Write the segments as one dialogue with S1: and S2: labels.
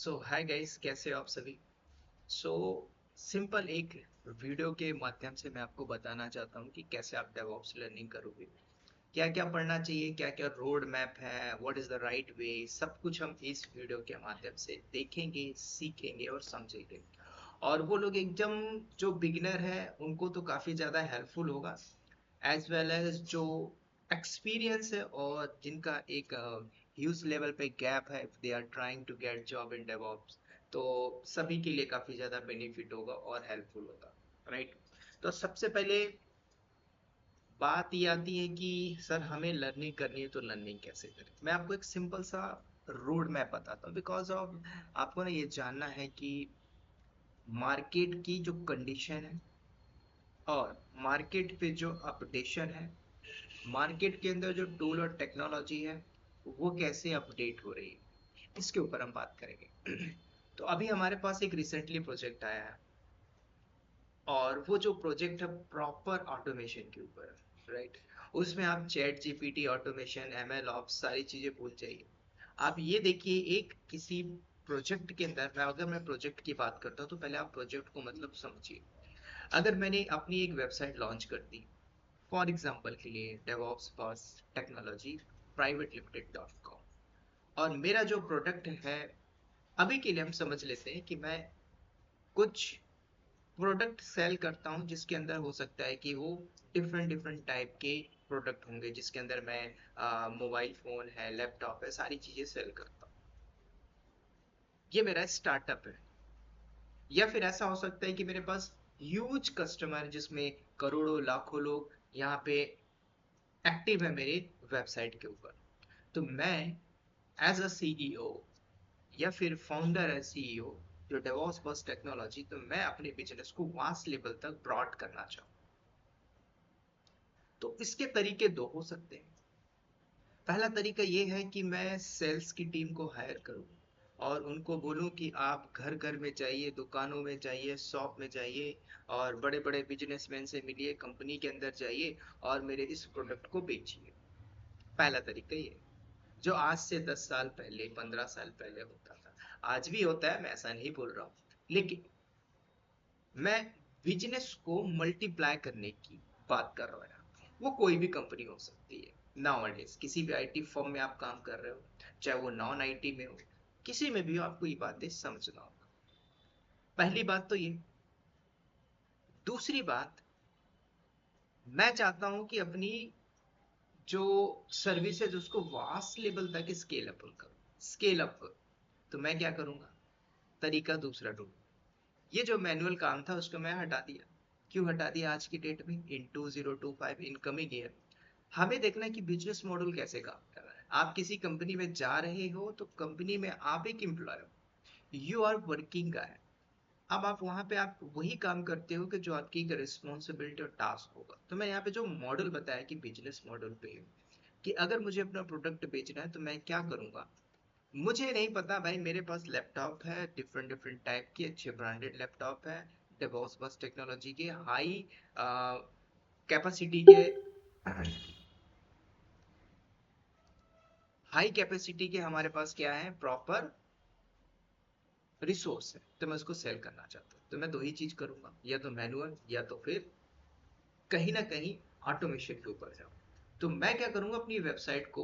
S1: Hi guys, कैसे हो आप सभी। सो सिंपल एक वीडियो के माध्यम से मैं आपको बताना चाहता हूँ कि कैसे आप डेवऑप्स लर्निंग करोगे, क्या क्या पढ़ना चाहिए, क्या क्या रोड मैप है, what is the right way. सब कुछ हम इस वीडियो के माध्यम से देखेंगे, सीखेंगे और समझेंगे। और वो लोग एकदम जो बिगिनर है उनको तो काफी ज्यादा हेल्पफुल होगा, एज वेल एज जो एक्सपीरियंस है और जिनका एक ह्यूज लेवल पे गैप है, they are trying to get job in DevOps. तो सभी के लिए काफी ज्यादा बेनिफिट होगा और हेल्पफुल होगा, राइट। तो सबसे पहले बात ये आती है कि सर हमें लर्निंग करनी है तो लर्निंग कैसे करें। मैं आपको एक सिंपल सा रोड मैप बताता हूँ, बिकॉज ऑफ आपको ना ये जानना है कि मार्केट की जो कंडीशन है और मार्केट पे जो अपडेशन है, मार्केट के अंदर जो टूल और टेक्नोलॉजी है वो कैसे अपडेट हो रही है, इसके ऊपर हम बात करेंगे। तो अभी हमारे पास एक रिसेंटली प्रोजेक्ट आया है और वो जो प्रोजेक्ट है प्रॉपर ऑटोमेशन के ऊपर है, राइट। उसमें आप chat GPT, automation, ML ops सारी चीजें भूल जाइए। आप ये देखिए, एक किसी प्रोजेक्ट के अंदर अगर मैं प्रोजेक्ट की बात करता हूँ तो पहले आप प्रोजेक्ट को मतलब समझिए। अगर मैंने अपनी एक वेबसाइट लॉन्च कर दी, फॉर एग्जाम्पल के लिए DevOps first technology private limited dot com, और मेरा जो प्रोडक्ट है, अभी के लिए हम समझ लेते हैं कि मैं कुछ प्रोडक्ट सेल करता हूं, जिसके अंदर हो सकता है कि वो डिफरेंट डिफरेंट टाइप के प्रोडक्ट होंगे, जिसके अंदर मैं मोबाइल फोन है, लैपटॉप है, सारी चीजें सेल करता हूँ। ये मेरा स्टार्टअप है। या फिर ऐसा हो सकता है कि मेरे पास ह्यूज कस्टमर, जिसमें करोड़ों लाखों लोग यहाँ पे एक्टिव है मेरे वेबसाइट के ऊपर। तो मैं एज अ सीईओ या फिर फाउंडर है, सीईओ जो डेवॉप्स बस टेक्नोलॉजी, तो मैं अपने बिजनेस को वास्ट लेवल तक ब्रॉड करना चाहूँ। तो इसके तरीके दो हो सकते हैं। पहला तरीका ये है कि मैं सेल्स की टीम को हायर करूं और उनको बोलूं कि आप घर घर में जाइए, दुकानों में जाइए, शॉप में जाइए और बड़े बड़े बिजनेसमैन से मिलिए, कंपनी के अंदर जाइए और मेरे इस प्रोडक्ट को बेचिए। पहला तरीका ये है, जो आज से 10 साल पहले, 15 साल पहले होता था। आज भी होता है, मैं ऐसा नहीं बोल रहा हूँ, लेकिन मैं बिजनेस को मल्टीप्लाई करने की बात कर रहा हूँ। वो कोई भी कंपनी हो सकती है। नाउ किसी भी आईटी फर्म में आप काम कर रहे हो, चाहे वो नॉन आईटी में हो, किसी में भी हो, आपको ये बातें समझना होगा। पहली बात तो ये। दूसरी बात, मैं चाहता हूं कि अपनी जो सर्विस है उसको वास्ट लेवल तक स्केल अप करूं, स्केल अप। तो मैं क्या करूंगा, तरीका दूसरा ढूंढूं। ये जो मैनुअल काम था उसको मैं हटा दिया। क्यों हटा दिया? आज की डेट में इन 2025 इनकमिंग ईयर हमें देखना है कि बिजनेस मॉडल कैसे काम कर रहा है। आप किसी कंपनी में जा रहे हो तो कंपनी में आप एक एम्प्लॉय हो, यू आर वर्किंग गाय। अब आप वहां पे आप वही काम करते हो कि जो आपकी एक रिस्पॉन्सिबिलिटी और टास्क होगा। तो मैं यहाँ पे जो मॉडल बताया कि बिजनेस मॉडल पे, कि अगर मुझे अपना प्रोडक्ट बेचना है तो मैं क्या करूंगा। मुझे नहीं पता भाई, मेरे पास लैपटॉप है, डिफरेंट डिफरेंट टाइप के अच्छे ब्रांडेड लैपटॉप है, डेवॉस बस टेक्नोलॉजी के हाई कैपेसिटी के, हाई कैपेसिटी के हमारे पास क्या है, प्रॉपर रिसोर्स है। तो मैं उसको सेल करना चाहता हूँ, तो मैं दो ही चीज करूंगा, या तो मैनुअल या तो फिर कहीं ना कहीं ऑटोमेशन के ऊपर जाऊँ। तो मैं क्या करूंगा, अपनी वेबसाइट को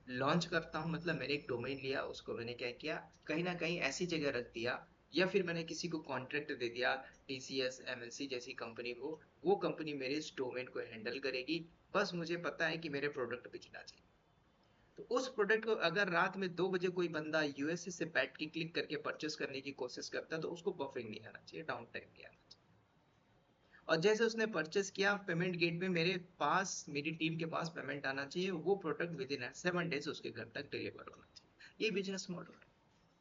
S1: लॉन्च करता हूँ, मतलब मैंने एक डोमेन लिया, उसको मैंने क्या किया, कहीं ना कहीं ऐसी जगह रख दिया, या फिर मैंने किसी को कॉन्ट्रैक्ट दे दिया, टीसीएस, एमएनसी जैसी कंपनी को। वो कंपनी मेरे इस डोमेन को हैंडल करेगी। बस मुझे पता है कि मेरे प्रोडक्ट बेचना चाहिए। तो उस प्रोडक्ट को अगर रात में 2 बजे कोई बंदा यूएसए से बैठ के क्लिक करके परचेस करने की कोशिश करता है, तो उसको बफरिंग नहीं आना चाहिए, डाउन टाइम नहीं आना चाहिए। और जैसे उसने परचेस किया, पेमेंट गेट में मेरे पास, मेरी टीम के पास पेमेंट आना चाहिए, वो प्रोडक्ट विद इन 7 डेज उसके घर तक डिलीवर होना चाहिए। ये बिजनेस मॉडल है।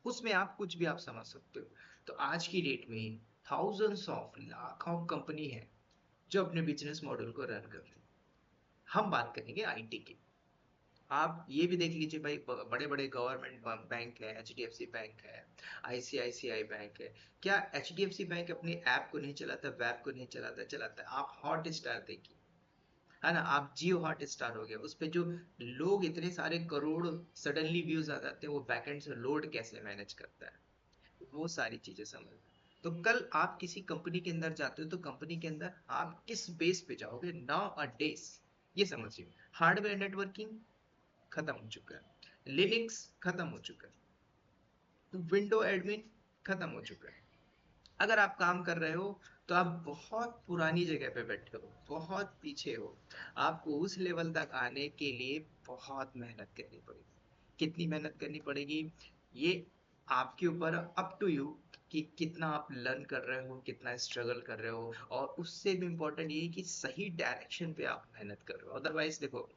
S1: उसमें आप कुछ भी आप समझ सकते हो। तो आज की डेट में थाउजेंड्स ऑफ, लाखों कंपनी है जो अपने बिजनेस मॉडल को रन कर रही है। हम बात करेंगे आईटी की। आप ये भी देख लीजिए भाई, बड़े बड़े गवर्नमेंट बैंक है, एचडीएफसी बैंक है, आईसीआईसीआई बैंक है। क्या एचडीएफसी बैंक अपने ऐप को नहीं चलाता, वेब को नहीं चलाता? चलाता है। आप हॉट स्टार देखिए, है ना। आप जियो हॉट स्टार हो गया, उस पे जो लोग इतने सारे करोड़ सडनली व्यूज आ जाते हैं, वो बैकएंड से लोड कैसे मैनेज करता है, वो सारी चीजें समझ। तो कल आप किसी कंपनी के अंदर जाते हो तो कंपनी के अंदर आप किस बेस पे जाओगे, नाउ अ डेज ये समझिए। हार्डवेयर नेटवर्किंग खत्म हो चुका है, लिनक्स खत्म हो चुका है, विंडो एडमिन खत्म हो चुका है। अगर आप काम कर रहे हो तो आप बहुत पुरानी जगह पे बैठे हो, बहुत पीछे हो। आपको उस लेवल तक आने के लिए बहुत मेहनत करनी पड़ेगी। कितनी मेहनत करनी पड़ेगी, ये आपके ऊपर, अप टू यू, कि कितना आप लर्न कर रहे हो, कितना स्ट्रगल कर रहे हो। और उससे भी इम्पोर्टेंट ये है कि सही डायरेक्शन पे आप मेहनत कर रहे हो। अदरवाइज देखो,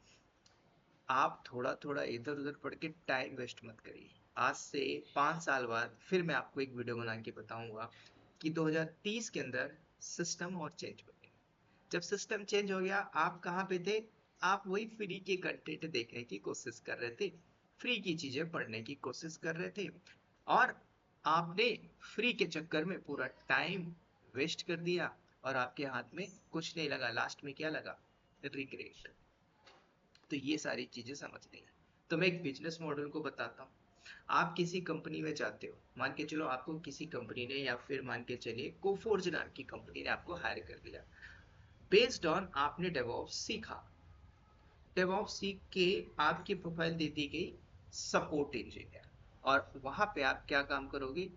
S1: आप थोड़ा थोड़ा इधर उधर पढ़ के टाइम वेस्ट मत करिए। आज से 5 साल बाद फिर मैं आपको एक वीडियो बना के बताऊंगा कि 2030 के अंदर सिस्टम और चेंज हो गया। जब सिस्टम चेंज हो गया, आप कहाँ पे थे? आप वही फ्री के कंटेंट देखने की कोशिश कर रहे थे, फ्री की चीजें पढ़ने की कोशिश कर रहे थे, और आपने फ्री के चक्कर में पूरा टाइम वेस्ट कर दिया, और आपके हाथ में कुछ नहीं लगा। लास्ट में क्या लगा? रिग्रेट। तो ये सारी चीजें समझनी है। तो मैं एक बिजनेस मॉडल को बताता हूँ। आप किसी कंपनी में जाते हो, मान के चलो आपको किसी कंपनी ने, या फिर मान के चलिए कोफोर्ज नाम की कंपनी ने आपको हायर कर लिया। बेस्ड ऑन आपने डेवऑप्स सीखा, डेवऑप्स सीख के आपकी प्रोफाइल दे दी गई सपोर्ट इंजीनियर, और वहां पे आप क्या काम करोगे?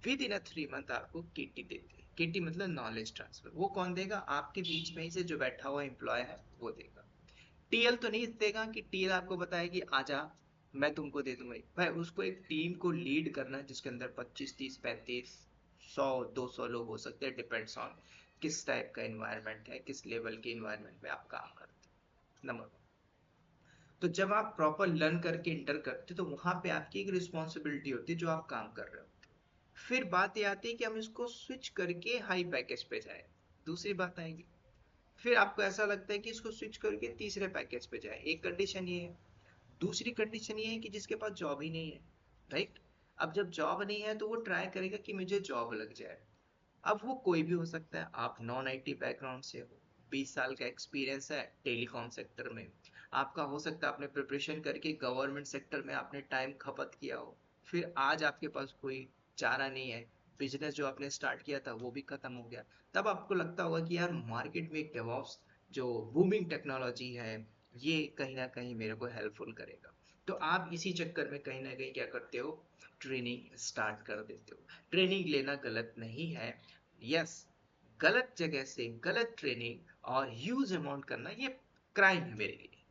S1: विद इन 3 मंथ आपको केटी देते हैं। केटी मतलब नॉलेज ट्रांसफर। वो कौन देगा? आपके बीच में ही से जो बैठा हुआ एम्प्लॉय है वो देगा। टीएल तो नहीं देगा कि टीएल आपको बताए कि आजा मैं तुमको दे दूंगा भाई। उसको एक टीम को लीड करना है जिसके अंदर 25 30 35 100 200 लोग हो सकते हैं, डिपेंड्स ऑन किस टाइप का इन्वायरमेंट है, किस लेवल के इन्वायरमेंट में आप काम करते हैं। नंबर 1। तो जब आप प्रॉपर लर्न करके इंटर करते हो तो वहां पे आपकी एक रिस्पॉन्सिबिलिटी होती है जो आप काम कर रहे हो। फिर बात ये आती है कि हम इसको स्विच करके हाई पैकेज पे जाए। दूसरी बात आएगी, फिर आपको ऐसा लगता है कि इसको स्विच करके तीसरे पैकेज पे जाए। एक कंडीशन ये है। दूसरी कंडीशन ये है कि जिसके पास जॉब ही नहीं है, राइट। अब जब जॉब नहीं है तो वो ट्राई करेगा कि मुझे जॉब लग जाए। अब वो कोई भी हो सकता है। आप नॉन आईटी बैकग्राउंड से हो, 20 साल का एक्सपीरियंस है टेलीकॉम सेक्टर में, आपका हो सकता है आपने प्रिपरेशन करके गवर्नमेंट सेक्टर में आपने टाइम खपत किया हो, फिर आज आपके पास कोई चारा नहीं है, बिजनेस जो आपने स्टार्ट किया था वो भी खत्म हो गया। तब आपको लगता होगा कि यार मार्केट में एक डेवऑप्स जो बूमिंग टेक्नोलॉजी है, ये कहीं ना कहीं मेरे को हेल्पफुल करेगा। तो आप इसी चक्कर में कहीं ना कहीं क्या करते हो? ट्रेनिंग स्टार्ट कर देते हो। ट्रेनिंग लेना गलत नहीं है, यस। गलत जगह से गलत ट्रेनिंग और ह्यूज अमाउंट करना ये क्राइम है मेरे लिए।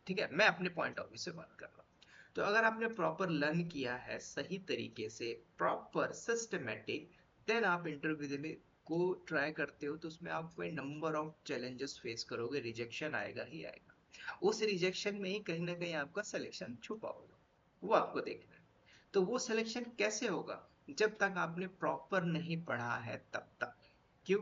S1: ठीक है, मैं अपने पॉइंट ऑफ व्यू से बात कर रहा हूँ। तो अगर आपने प्रॉपर लर्न किया है सही तरीके से, प्रॉपर सिस्टमेटिक, देन आप इंटरव्यू में को ट्राई करते हो, तो उसमें आप कोई नंबर ऑफ चैलेंजेस फेस करोगे, रिजेक्शन आएगा ही आएगा। उस रिजेक्शन में ही कहीं ना कहीं आपका सिलेक्शन छुपा होगा, वो आपको देखना है। तो वो सिलेक्शन कैसे होगा? जब तक आपने प्रॉपर नहीं पढ़ा है तब तक। क्यों?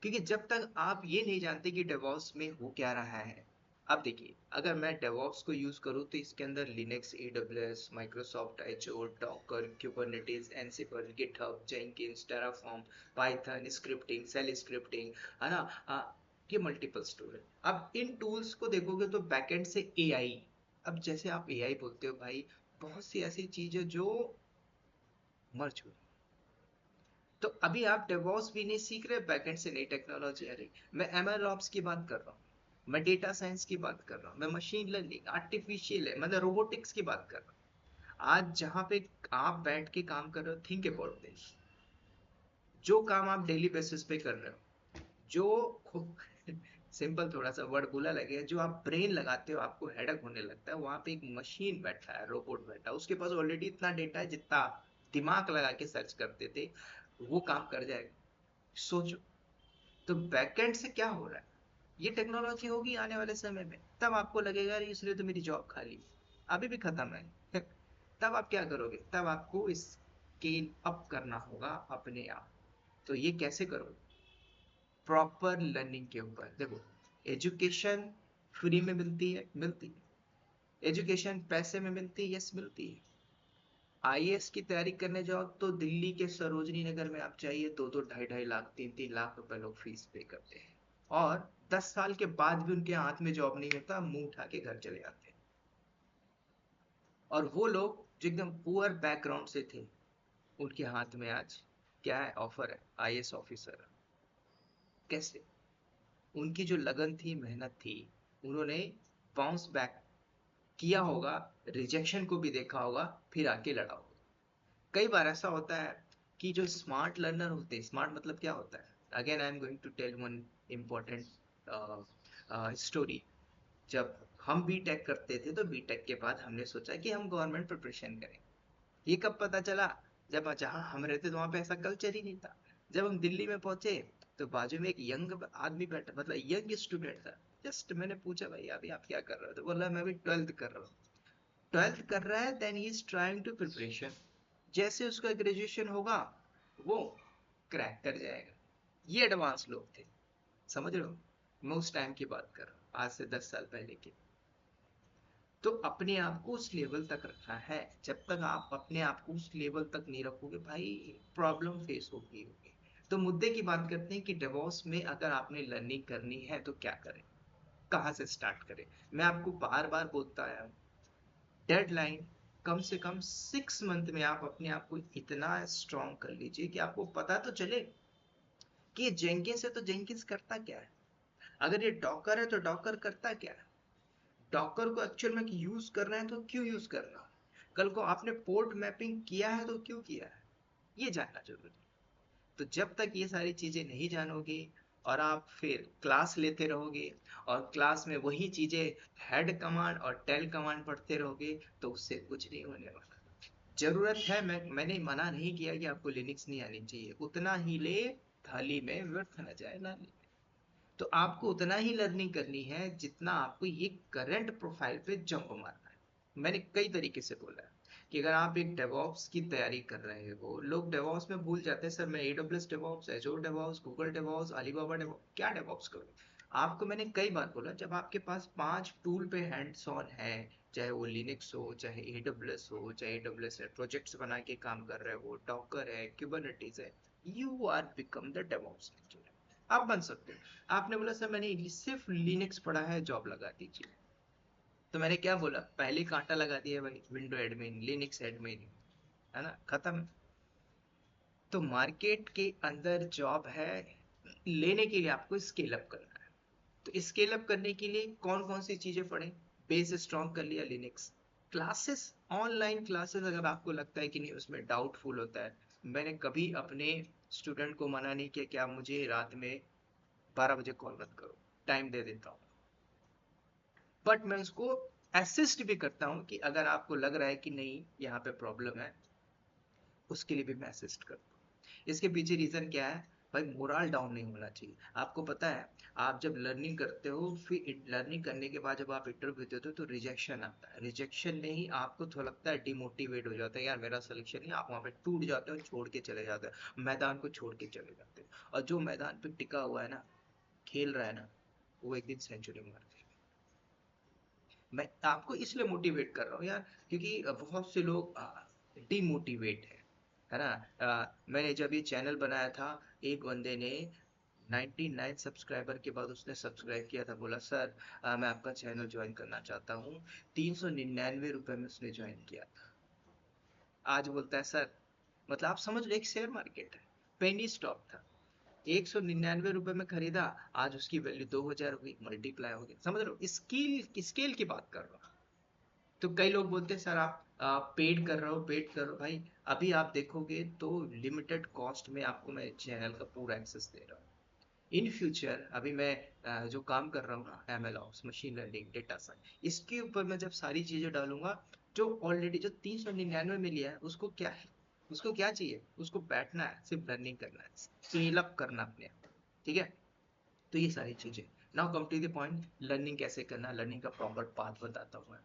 S1: क्योंकि जब तक आप ये नहीं जानते कि डेवॉप्स में हो क्या रहा है। अब देखिए, अगर मैं डेवॉप्स को यूज करूँ तो इसके अंदर Linux, AWS, Microsoft एजोर, Docker, Kubernetes, एनसिबल, GitHub, Jenkins, Terraform, Python scripting, shell scripting, है ना, ये मल्टीपल टूल है। अब इन टूल्स को देखोगे तो बैकएंड से एआई, अब जैसे आप एआई बोलते हो भाई, बहुत सी ऐसी चीजें जो मर चुकी। तो अभी आप डेवॉप्स भी नहीं सीख रहे, बैकएंड से नई टेक्नोलॉजी आ रही। मैं एमएल ऑप्स की बात कर रहा हूँ, मैं डेटा साइंस की बात कर रहा हूँ, मैं मशीन लर्निंग, आर्टिफिशियल है, मतलब रोबोटिक्स की बात कर रहा हूँ। आज जहाँ पे आप बैठ के काम कर रहे हो, थिंक अबाउट दिस। जो काम आप डेली बेसिस पे कर रहे हो, जो सिंपल थोड़ा सा वर्ड बोला लगे, जो आप ब्रेन लगाते हो आपको हेडक होने लगता है, वहां पे एक मशीन बैठा है, रोबोट बैठा है, उसके पास ऑलरेडी इतना डेटा है जितना आप दिमाग लगा के सर्च करते थे, वो काम कर जाएगा। सोचो। तो बैकएंड से क्या हो रहा है? ये टेक्नोलॉजी होगी आने वाले समय में, तब आपको लगेगा अरे इसलिए तो मेरी जॉब खाली है। अभी भी खत्म है। तब आप क्या करोगे? तब आपको स्केल अप करना होगा अपने आप। तो ये कैसे करोगे? प्रॉपर लर्निंग के ऊपर देखो। एजुकेशन फ्री में मिलती है, मिलती है। एजुकेशन पैसे में मिलती है, यस मिलती है। आईएएस की तैयारी करने जाओ तो दिल्ली के सरोजनी नगर में आप चाहिए 2 2 ढाई ढाई लाख 3 3 लाख रुपए लोग फीस पे करते हैं। और 10 साल के बाद भी उनके हाथ में जॉब नहीं होता, मुंह उठा के घर चले जाते हैं। और वो लोग जो एकदम पुअर बैकग्राउंड से थे, उनके हाथ में आज क्या है, ऑफर है, आईएएस ऑफिसर। कैसे? उनकी जो लगन थी, मेहनत थी, उन्होंने बाउंस बैक किया होगा, रिजेक्शन को भी देखा होगा, फिर आके लड़ा होगा। कई बार ऐसा होता है कि जो स्मार्ट लर्नर होते हैं, स्मार्ट मतलब क्या होता है, again I am going to tell one important story. जब हम बीटेक करते थे तो बीटेक के बाद हमने सोचा कि हम गवर्नमेंट प्रिपरेशन करें। ये कब पता चला? जब जहाँ हम रहते थे वहां पे ऐसा कल्चर ही नहीं था। जब हम दिल्ली में पहुंचे तो बाजू में एक यंग आदमी बैठा, मतलब यंग स्टूडेंट था। जस्ट मैंने पूछा, भाई अभी आप क्या कर रहे हो? तो बोला मैं अभी 12th कर रहा हूँ। 12th कर रहा है, then he is trying to preparation. जैसे उसका ग्रेजुएशन होगा, वो क्रैक कर जाएगा। ये एडवांस लोग थे, समझ रहे हो? मैं उस टाइम की बात कर रहा हूँ, आज से 10 साल पहले की। तो अपने आप को उस लेवल तक रखना है। जब तक आप अपने आप को उस लेवल तक नहीं रखोगे भाई, प्रॉब्लम फेस होगी। तो मुद्दे की बात करते हैं कि डिवोर्स में अगर आपने लर्निंग करनी है तो क्या करें, कहाँ से स्टार्ट करें। मैं आपको बार बार बोलता आया हूँ, डेडलाइन कम से कम 6 मंथ में आप अपने आप को इतना स्ट्रांग कर लीजिए कि आपको पता तो चले कि ये जेंकिंस है तो जेंकिंस करता क्या है, अगर ये डॉकर है तो डॉकर करता क्या है, डॉकर को एक्चुअल में यूज कर रहे हैं तो क्यों यूज कर रहा है, कल को आपने पोर्ट मैपिंग किया है तो क्यों किया है, ये जानना जरूरी है। तो जब तक ये सारी चीजें नहीं जानोगे और आप फिर क्लास लेते रहोगे और क्लास में वही चीजें हेड कमांड और टेल कमांड पढ़ते रहोगे, तो उससे कुछ नहीं होने वाला। जरूरत है, मैंने मना नहीं किया कि आपको लिनक्स नहीं आनी चाहिए, उतना ही ले, थाली में व्यर्थ न जाए ना। तो आपको उतना ही लर्निंग करनी है जितना आपको ये करंट प्रोफाइल पे जंप मारना है। मैंने कई तरीके से बोला है कि अगर आप एक डेवॉप्स की तैयारी कर रहे हो, लोग डेवॉप्स में भूल जाते हैं, सर मैं AWS DevOps, Azure DevOps, Google DevOps, Alibaba DevOps, क्या डेवॉप्स करूं? आपको मैंने कई बार बोला, जब आपके पास 5 टूल पे हैंड्स ऑन है, चाहे वो लिनक्स हो, चाहे एडब्ल्यूएस हो, चाहे एडब्ल्यूएस प्रोजेक्ट्स बना के काम कर रहे हो, डॉकर है, कुबरनेटिस है, you are become the DevOps engineer. आप बन सकते हो। आपने बोला सर मैंने सिर्फ लिनक्स पढ़ा है, जॉब लगा दीजिए। तो मैंने क्या बोला, पहले कांटा लगा दिया भाई, विंडो एडमिन, लिनक्स एडमिन, है ना, खत्म। तो मार्केट के अंदर जॉब है, लेने के लिए आपको स्केल अप करना है। तो स्केल अप करने के लिए कौन कौन सी चीजें पढ़ें? बेस स्ट्रॉन्ग कर लिया लिनक्स, क्लासेस, ऑनलाइन क्लासेस अगर आपको लगता है कि नहीं उसमें डाउटफुल होता है, मैंने कभी अपने स्टूडेंट को मना नहीं किया कि आप मुझे रात में 12 बजे कॉल मत करो, टाइम दे देता हूँ। बट मैं उसको असिस्ट भी करता हूँ कि अगर आपको लग रहा है कि नहीं यहाँ पे प्रॉब्लम है, उसके लिए भी मैं असिस्ट करता हूँ। इसके पीछे रीजन क्या है? भाई मोरल डाउन नहीं होना चाहिए। आपको पता है, आप जब लर्निंग करते हो, फिर लर्निंग करने के बाद जब आप इंटरव्यू देते हो तो रिजेक्शन आता है, रिजेक्शन में ही आपको थोड़ा लगता है, डिमोटिवेट हो जाता है, यार मेरा सिलेक्शन नहीं, आप वहां पे टूट जाते हो, छोड़ के चले जाते हो, मैदान को छोड़ के चले जाते हो। और जो मैदान पे टिका हुआ है ना, खेल रहा है ना, वो एक दिन सेंचुरी मार देगा। मैं आपको इसलिए मोटिवेट कर रहा हूँ यार, क्योंकि बहुत से लोग डिमोटिवेट है ना। मैंने जब ये चैनल बनाया था, एक बंदे ने 99 सब्सक्राइबर के बाद उसने सब्सक्राइब किया था, बोला सर मैं आपका चैनल ज्वाइन करना चाहता हूँ। 399 रुपए में उसने ज्वाइन किया था। आज बोलता है सर, मतलब आप समझ लो, एक शेयर मार्केट है, पेनी स्टॉक था, 199 रुपए में खरीदा, आज उसकी वैल्यू 2000 हो गई, मल्टीप्लाई हो गया। समझ रहे हो, स्केल स्केल की बात कर रहा हूँ। तो कई लोग बोलते हैं सर आप पेड कर रहे हो, पेड कर रहे हो, भाई अभी आप देखोगे तो लिमिटेड कॉस्ट में आपको मैं चैनल का पूरा एक्सेस दे रहा हूँ। इन फ्यूचर अभी मैं जो काम कर रहा हूँ ना, ML ops, machine learning, data science, इसके ऊपर मैं जब सारी चीजें डालूंगा, जो ऑलरेडी जो 399 में लिया है उसको क्या है, उसको क्या चाहिए, उसको बैठना है, सिर्फ लर्निंग करना है, स्केल अप करना अपने आप। ठीक है? तो ये सारी चीजें। Now come to the point, learning कैसे करना, लर्निंग का प्रॉपर पाथ बताता हूँ मैं।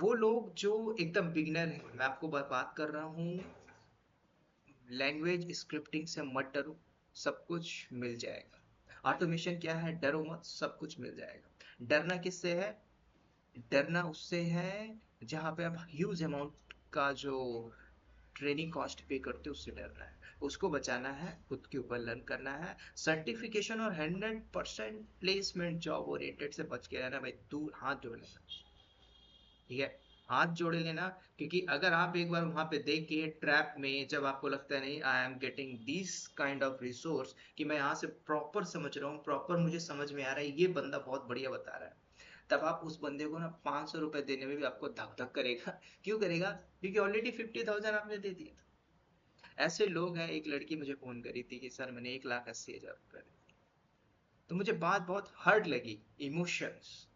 S1: वो लोग जो एकदम बिगिनर है, मैं आपको बात कर रहा हूँ, लैंग्वेज स्क्रिप्टिंग से मत डरो, सब कुछ मिल जाएगा। ऑटोमेशन क्या है, डरो मत, सब कुछ मिल जाएगा। डरना किससे है? डरना उससे है जहां पे आप ह्यूज अमाउंट का जो ट्रेनिंग कॉस्ट पे करते हो, उससे डरना है। उसको बचाना है, खुद के ऊपर लर्न करना है। सर्टिफिकेशन और 100% प्लेसमेंट जॉब ओरिएंटेड से बच के रहना भाई, दूर हाथ जोड़ लेना, ठीक है, हाथ जोड़े लेना। क्योंकि अगर आप एक बार वहां पे देख के ट्रैप में, जब आपको लगता है नहीं I am getting this kind of resource, कि मैं यहाँ से प्रॉपर समझ रहा हूँ, प्रॉपर मुझे समझ में आ रहा है, ये बंदा बहुत बढ़िया बता रहा है, तब आप उस बंदे को ना 500 रुपए देने में भी आपको धक धक करेगा। क्यों करेगा? क्योंकि ऑलरेडी 50,000 आपने दे दिया। ऐसे लोग हैं, एक लड़की मुझे फोन करी थी कि सर मैंने 1,80,000 रुपए दे दिए। तो मुझे बात बहुत हर्ट लगी, इमोशंस,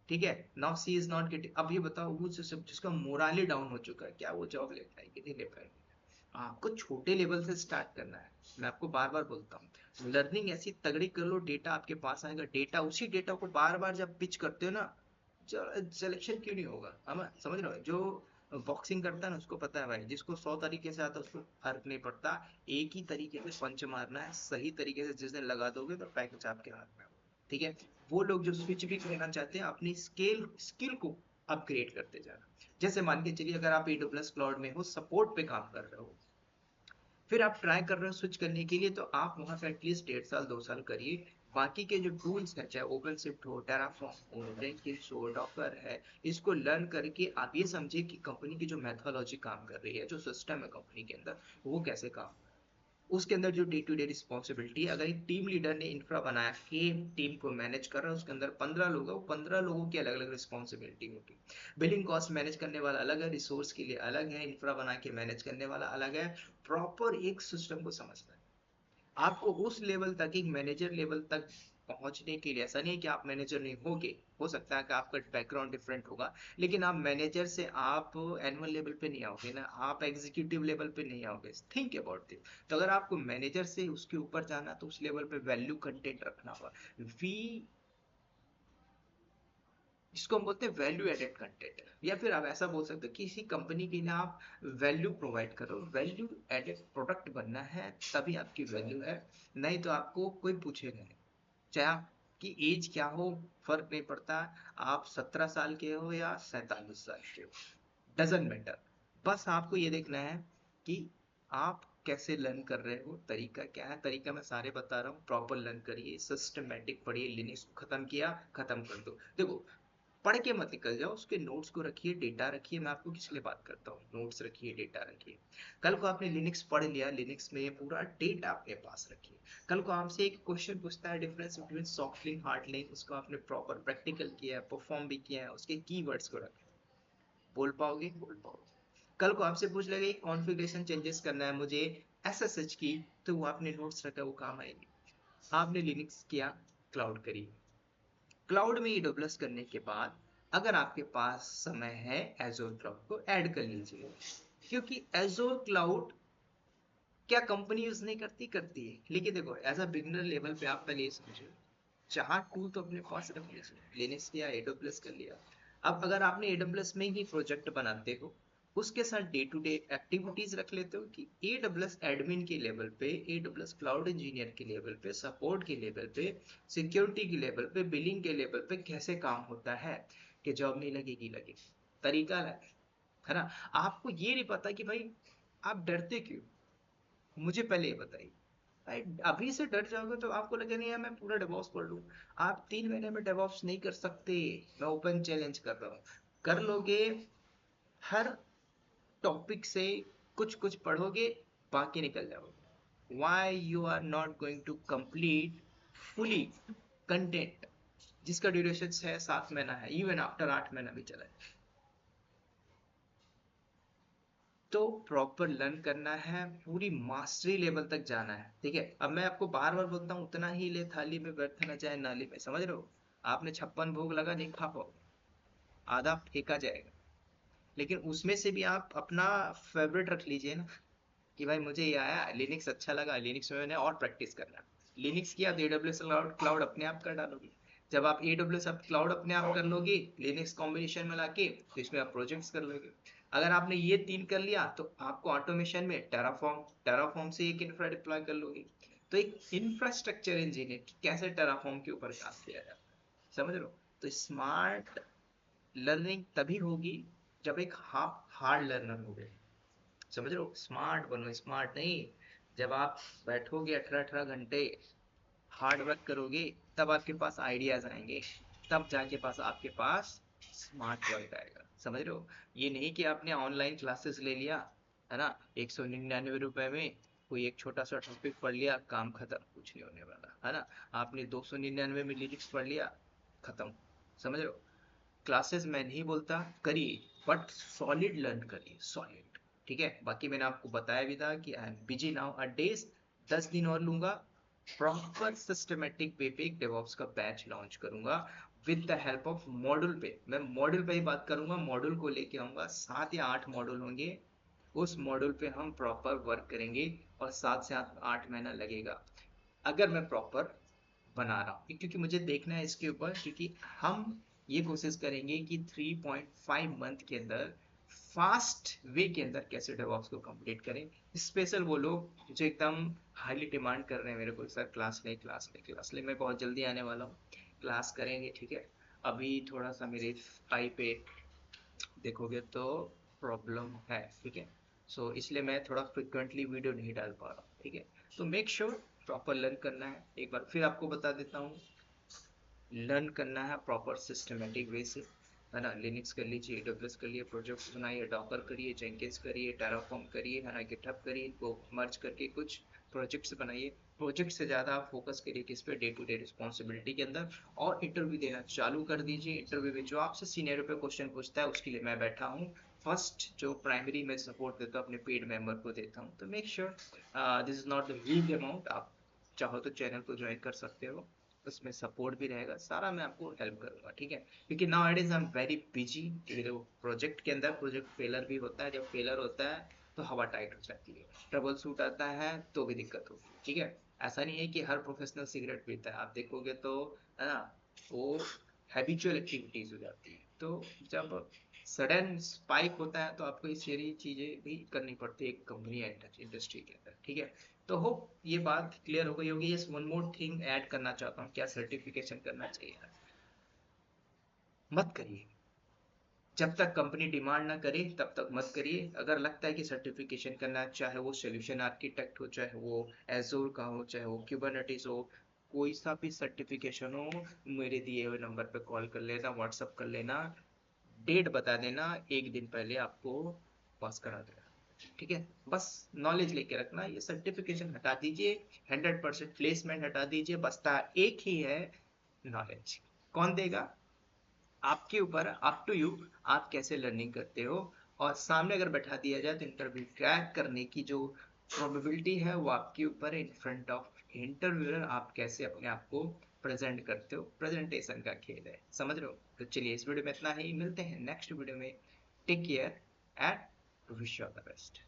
S1: ठीक है। Now see is not getting, अब ये बताओ वो जिसका मोराली डाउन हो चुका है, क्या वो जॉब ले पाएगी? नहीं ले पाएगी। आपको छोटे लेवल से स्टार्ट करना है। मैं आपको बार बार बोलता हूँ, लर्निंग ऐसी तगड़ी कर लो, डेटा आपके पास आएगा, डेटा, उसी डेटा को बार बार जब पिच करते हो ना, सिलेक्शन क्यों नहीं होगा? हम समझ रहे हो? जो बॉक्सिंग करता है ना, उसको पता है भाई, जिसको 100 तरीके से आता है उसको फर्क नहीं पड़ता, एक ही तरीके से पंच मारना है, सही तरीके से जिस दिन लगा दोगे तो पैकेज आपके हाथ में, ठीक है। वो लोग जो स्विच भी करना चाहते हैं, अपनी स्किल को अपग्रेड करते जाना। जैसे मान के चलिए, अगर आप AWS क्लाउड में हो, सपोर्ट पे काम कर रहे हो, फिर आप ट्राई कर रहे हो स्विच करने के लिए, तो आप वहां पे एटलीस्ट 1.5 साल 2 साल करिए। बाकी के जो टूल्स हैं, चाहे ओपन शिफ्ट हो, टेराफॉर्म हो, जेंकिन्स हो, डॉकर है, इसको लर्न करके आप ये समझिए कि कंपनी की जो मैथोलॉजी काम कर रही है, जो सिस्टम है कंपनी के अंदर, वो कैसे काम, उसके अंदर जो डे टू डे रिस्पॉन्सिबिलिटी, अगर एक टीम लीडर ने इंफ्रा बनाया कि टीम को मैनेज कर रहा है, उसके अंदर 15 लोग है, वो 15 लोगों की अलग अलग रिस्पॉन्सिबिलिटी होगी। बिलिंग कॉस्ट मैनेज करने वाला अलग है, रिसोर्स के लिए अलग है, इंफ्रा बना के मैनेज करने वाला अलग है। प्रॉपर एक सिस्टम को समझना है आपको, उस लेवल तक, एक मैनेजर लेवल तक पहुंचने के लिए। ऐसा नहीं है कि आप मैनेजर नहीं होगे, हो सकता है कि आपका बैकग्राउंड डिफरेंट होगा, लेकिन आप मैनेजर से आप एनुअल लेवल पे नहीं आओगे ना, आप एग्जीक्यूटिव लेवल पे नहीं आओगे। Think about this. तो अगर आपको मैनेजर से उसके ऊपर जाना, तो उस लेवल पे वैल्यू कंटेंट रखना होगा। वी जिसको हम बोलते हैं वैल्यू एडेड कंटेंट, या फिर आप ऐसा बोल सकते हो, किसी कंपनी के लिए आप वैल्यू प्रोवाइड करो, वैल्यू एडेड प्रोडक्ट बनना है, तभी आपकी वैल्यू है। नहीं तो आपको कोई पूछेगा नहीं, चाहे आपकी एज क्या हो, फर्क नहीं पड़ता, आप 17 साल के हो या 47 साल के हो, डजेंट मैटर। बस आपको ये देखना है कि आप कैसे लर्न कर रहे हो, तरीका क्या है। तरीका मैं सारे बता रहा हूँ, प्रॉपर लर्न करिए, सिस्टमेटिक पढ़िए। लिनक्स को खत्म किया, खत्म कर दो। देखो, पढ़ के मत निकल जाओ, उसके नोट्स को रखिए, डेटा रखिए। मैं आपको किस लिए बात करता हूँ, नोट्स रखिए, डेटा रखिए। कल को आपने लिनक्स पढ़ लिया, लिनक्स में पूरा डेटा अपने पास रखिए। कल को आपसे एक क्वेश्चन पूछता है, difference between soft link hard link, उसको आपने प्रॉपर प्रैक्टिकल किया है, परफॉर्म भी किया है, उसके कीवर्ड्स को रखें। बोल पाओगे? बोल पाओगे। कल को आपसे पूछ लेगा कॉन्फ़िगरेशन चेंजेस करना है मुझे SSH की, तो वो आपने नोट्स रखा, वो काम आएगी। आपने लिनक्स किया, क्लाउड करिए। क्लाउड में AWS करने के बाद, अगर आपके पास समय है, एजोर क्लाउड को ऐड कर लीजिए। क्योंकि एजोर क्लाउड क्या कंपनी यूज नहीं करती? करती है। लेकिन देखो, एज अ बिगनर लेवल पे आप पहले ये समझो, चार टूल तो अपने पास रख लीजिए। लिनक्स किया, AWS कर लिया। अब अगर आपने AWS में ही प्रोजेक्ट बनाते हो, उसके साथ डे टू डे एक्टिविटीज रख लेते हो कि AWS एडमिन के लेवल पे, AWS क्लाउड इंजीनियर के लेवल पे, सपोर्ट के लेवल पे, सिक्योरिटी के लेवल पे, बिलिंग के लेवल पे कैसे काम होता है, कि जॉब नहीं लगेगी, लगेगी, तरीका है ना। आपको ये नहीं पता कि भाई आप डरते क्यों, मुझे पहले ये बताइए। भाई अभी से डर जाओगे तो आपको लगेगा नहीं यार मैं पूरा डेवॉप्स पढ़ लूं। आप 3 महीने में डेवॉप्स नहीं कर सकते, मैं ओपन चैलेंज कर रहा हूँ। कर लोगे, हर टॉपिक से कुछ कुछ पढ़ोगे, बाकी निकल जाओगे। Why you are not going to complete fully content, जिसका ड्यूरेशन 6-7 महीना है, इवन आफ्टर 8 महीना भी चला है। तो प्रॉपर लर्न करना है, पूरी मास्टरी लेवल तक जाना है, ठीक है। अब मैं आपको बार बार बोलता हूँ, उतना ही ले थाली में, व्यर्थ न जाए नाली में, समझ रहे हो? आपने 56 भोग लगा, नहीं खा पाओ, आधा फेंका जाएगा। लेकिन उसमें से भी आप अपना फेवरेट रख लीजिए ना, कि भाई मुझे ये आया, लिनक्स अच्छा लगा, लिनक्स में मैंने और प्रैक्टिस करना। लिनक्स किया तो AWS क्लाउड क्लाउड अपने आप कर डालोगे। जब आप AWS आप क्लाउड अपने आप कर लोगे, लिनक्स कॉम्बिनेशन में लाके, तो इसमें आप प्रोजेक्ट्स कर लोगे। अगर आपने ये 3 कर लिया, तो आपको ऑटोमेशन में टेराफॉर्म, टेराफॉर्म से एक इंफ्रा डिप्लॉय कर लोगे। तो एक इंफ्रास्ट्रक्चर इंजीनियर कैसे टेराफॉर्म के ऊपर काम किया जाता है, समझ लो। तो स्मार्ट लर्निंग तभी होगी जब एक हार्ड लर्नर हो गए, समझ रहे हो? स्मार्ट बनो, स्मार्ट नहीं जब आप बैठोगे 18-18 घंटे हार्ड वर्क करोगे, तब आपके पास आइडियाज आएंगे, तब जाके पास आपके पास स्मार्ट वर्क आएगा। समझ रहे हो? ये नहीं कि आपने ऑनलाइन क्लासेस ले लिया, है ना, 199 रुपए में कोई एक छोटा सा टॉपिक पढ़ लिया, काम खत्म, कुछ नहीं होने वाला, है ना। आपने 299 में लिरिक्स पढ़ लिया, खत्म। समझ रहे हो? क्लासेस मैं नहीं बोलता करिए, बट सॉलिड लर्न करिए, सॉलिड। ठीक है, बाकी मैंने आपको बताया भी था कि I am busy now a days, 10 दिन और लूंगा, प्रॉपर सिस्टमेटिक वे पे एक डेवऑप्स का बैच लॉन्च करूंगा with the help of module पे। मैं मॉड्यूल पे ही बात करूंगा, मॉड्यूल को लेके आऊंगा, 7 या 8 मॉड्यूल होंगे, उस मॉड्यूल पे हम प्रॉपर वर्क करेंगे, और 7 से 8 महीना लगेगा अगर मैं प्रॉपर बना रहा हूँ, क्योंकि मुझे देखना है इसके ऊपर, क्योंकि हम ये कोशिश करेंगे कि 3.5 मंथ के अंदर फास्ट वे के अंदर कैसे डेवऑप्स को कंप्लीट करें। स्पेशल वो लोग जो एकदम हाईली डिमांड कर रहे हैं मेरे को, सर क्लास ले, क्लास ले, क्लास ले, मैं बहुत जल्दी आने वाला हूँ, क्लास करेंगे, ठीक है। अभी थोड़ा सा मेरे आई पे देखोगे तो प्रॉब्लम है, ठीक है। सो इसलिए मैं थोड़ा फ्रिक्वेंटली वीडियो नहीं डाल पा रहा हूँ, ठीक है। तो मेक श्योर प्रॉपर लर्न करना है। एक बार फिर आपको बता देता हूँ, लर्न करना है प्रॉपर सिस्टमेटिक वे से, है ना। लिनक्स कर लीजिए, एडब्ल्यूएस कर लिए, प्रोजेक्ट्स बनाइए, डॉकर करिए, जेंकिंस करिए, टेराफॉर्म करिए, है ना, गिटहब करिए, इनको मर्ज करके कुछ प्रोजेक्ट्स बनाइए। प्रोजेक्ट से ज़्यादा आप फोकस करिए किस पे, डे टू डे रिस्पॉन्सिबिलिटी के अंदर, और इंटरव्यू देना चालू कर दीजिए। इंटरव्यू में जो आपसे सीनियर पे क्वेश्चन पूछता है उसके लिए मैं बैठा हूँ। फर्स्ट जो प्राइमरी में सपोर्ट देता हूँ अपने पेड मेंबर को देता हूँ। तो make sure this is not the huge amount, आप चाहो तो चैनल को ज्वाइन कर सकते हो, उसमें सपोर्ट भी रहेगा, सारा मैं आपको हेल्प करूंगा, ठीक है। क्योंकि now it is I am very busy, project के अंदर प्रोजेक्ट फेलर भी होता है, जब फेलर होता है तो हवा टाइट हो जाती है, ट्रबल शूट आता है तो भी दिक्कत होगी, ठीक है। ऐसा नहीं है कि हर प्रोफेशनल सिगरेट पीता है, आप देखोगे तो, है ना, वो हैबिचुअल एक्टिविटीज हो जाती है। तो जब सडन स्पाइक होता है तो आपको ये सारी चीजें भी करनी पड़ती है एक कंपनी इंडस्ट्री के अंदर, ठीक है। तो होप ये बात क्लियर हो गई होगी। Yes, one more thing add करना चाहता हूँ, क्या सर्टिफिकेशन करना चाहिए? मत करिए, जब तक कंपनी डिमांड ना करे तब तक मत करिए। अगर लगता है कि सर्टिफिकेशन करना है, चाहे वो सोल्यूशन आर्किटेक्ट हो, चाहे वो एजोर का हो, चाहे वो क्यूबरनेटिस हो, कोई सा भी सर्टिफिकेशन हो, मेरे दिए हुए नंबर पे कॉल कर लेना, व्हाट्सअप कर लेना, डेट बता देना, एक दिन पहले आपको पास करा देना, ठीक है। बस नॉलेज लेके रखना, ये सर्टिफिकेशन हटा दीजिए, 100% प्लेसमेंट हटा दीजिए, बसता एक ही है, नॉलेज। कौन देगा? आपके ऊपर, अप टू यू, आप कैसे लर्निंग करते हो। और सामने अगर बैठा दिया जाए तो इंटरव्यू क्रैक करने की जो प्रोबेबिलिटी है वो आपके ऊपर है। इन फ्रंट ऑफ इंटरव्यूअर आप कैसे अपने आप को प्रेजेंट करते हो, प्रेजेंटेशन का खेल है, समझ रहे हो? तो चलिए, इस वीडियो में इतना ही, मिलते हैं नेक्स्ट वीडियो में। Take care and wish you all the best.